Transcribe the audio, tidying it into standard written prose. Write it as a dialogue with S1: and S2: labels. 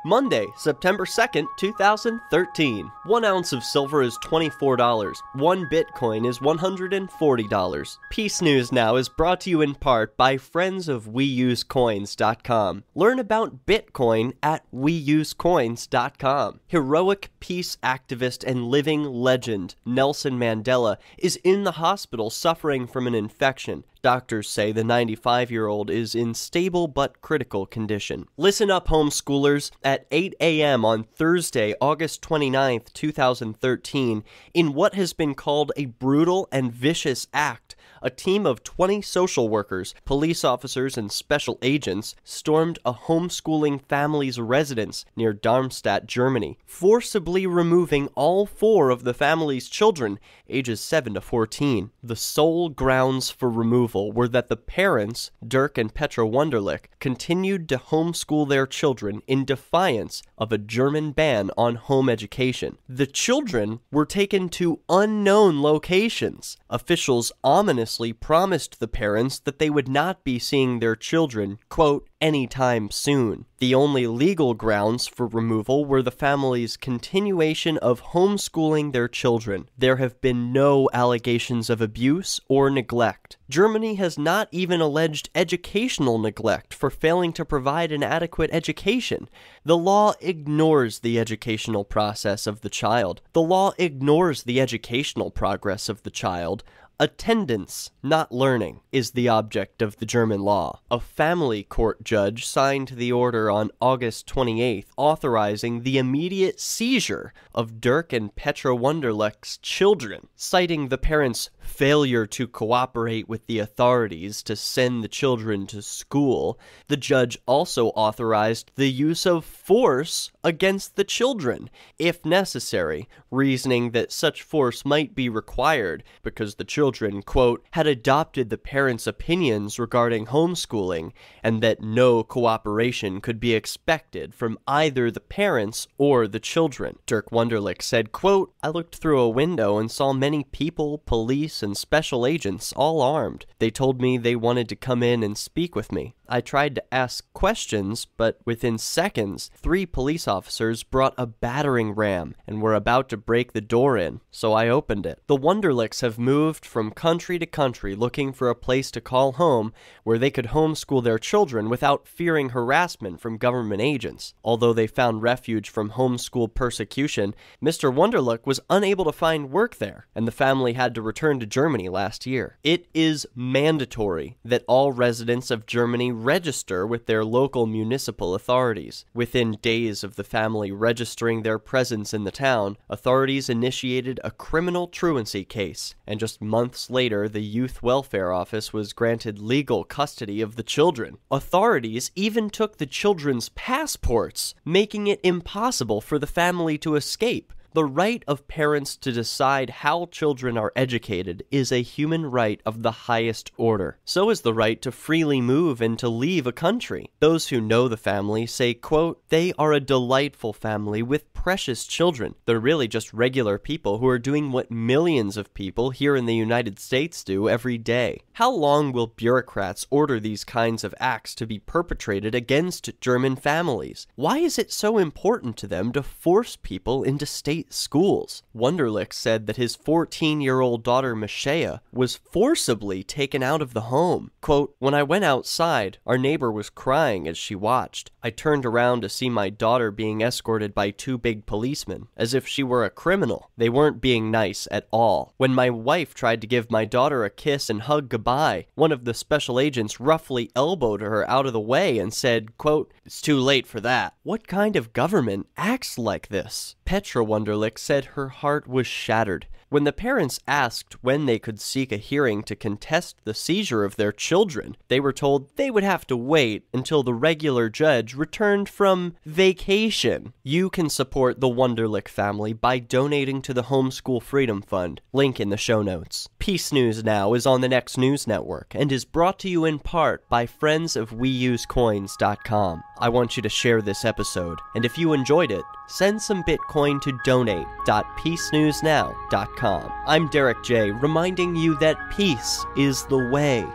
S1: Monday, September 2nd, 2013. 1 ounce of silver is $24. 1 Bitcoin is $140. Peace News Now is brought to you in part by friends of WeUseCoins.com. Learn about Bitcoin at WeUseCoins.com. Heroic peace activist and living legend Nelson Mandela is in the hospital suffering from an infection. Doctors say the 95-year-old is in stable but critical condition. Listen up, homeschoolers, at 8 a.m. on Thursday, August 29th, 2013, in what has been called a brutal and vicious act. A team of 20 social workers, police officers, and special agents stormed a homeschooling family's residence near Darmstadt, Germany, forcibly removing all 4 of the family's children, ages 7 to 14. The sole grounds for removal were that the parents, Dirk and Petra Wunderlich, continued to homeschool their children in defiance of a German ban on home education. The children were taken to unknown locations. Officials ominously promised the parents that they would not be seeing their children, quote, anytime soon. The only legal grounds for removal were the family's continuation of homeschooling their children. There have been no allegations of abuse or neglect. Germany has not even alleged educational neglect for failing to provide an adequate education. The law ignores the educational process of the child. The law ignores the educational progress of the child. Attendance, not learning, is the object of the German law. A family court judge signed the order on August 28th authorizing the immediate seizure of Dirk and Petra Wunderlich's children, citing the parents' failure to cooperate with the authorities to send the children to school. The judge also authorized the use of force against the children, if necessary, reasoning that such force might be required because the children, quote, had adopted the parents' opinions regarding homeschooling and that no cooperation could be expected from either the parents or the children. Dirk Wunderlich said, quote, I looked through a window and saw many people, police, and special agents all armed. They told me they wanted to come in and speak with me. I tried to ask questions, but within seconds, 3 police officers brought a battering ram and were about to break the door in, so I opened it. The Wunderlichs have moved from country to country looking for a place to call home where they could homeschool their children without fearing harassment from government agents. Although they found refuge from homeschool persecution, Mr. Wunderlich was unable to find work there, and the family had to return to Germany last year. It is mandatory that all residents of Germany register with their local municipal authorities. Within days of the family registering their presence in the town, authorities initiated a criminal truancy case, and just months later, the Youth Welfare Office was granted legal custody of the children. Authorities even took the children's passports, making it impossible for the family to escape. The right of parents to decide how children are educated is a human right of the highest order. So is the right to freely move and to leave a country. Those who know the family say, quote, they are a delightful family with precious children. They're really just regular people who are doing what millions of people here in the United States do every day. How long will bureaucrats order these kinds of acts to be perpetrated against German families? Why is it so important to them to force people into state schools? Wunderlich said that his 14-year-old daughter Michelle was forcibly taken out of the home. Quote, when I went outside, our neighbor was crying as she watched. I turned around to see my daughter being escorted by 2 big policemen, as if she were a criminal. They weren't being nice at all. When my wife tried to give my daughter a kiss and hug goodbye, one of the special agents roughly elbowed her out of the way and said, quote, it's too late for that. What kind of government acts like this? Petra Wunderlich said her heart was shattered. When the parents asked when they could seek a hearing to contest the seizure of their children, they were told they would have to wait until the regular judge returned from vacation. You can support the Wunderlich family by donating to the Homeschool Freedom Fund, link in the show notes. Peace News Now is on the Next News Network and is brought to you in part by friends of WeUseCoins.com. I want you to share this episode, and if you enjoyed it, send some Bitcoin to donate.peacenewsnow.com. I'm Derek J, reminding you that peace is the way.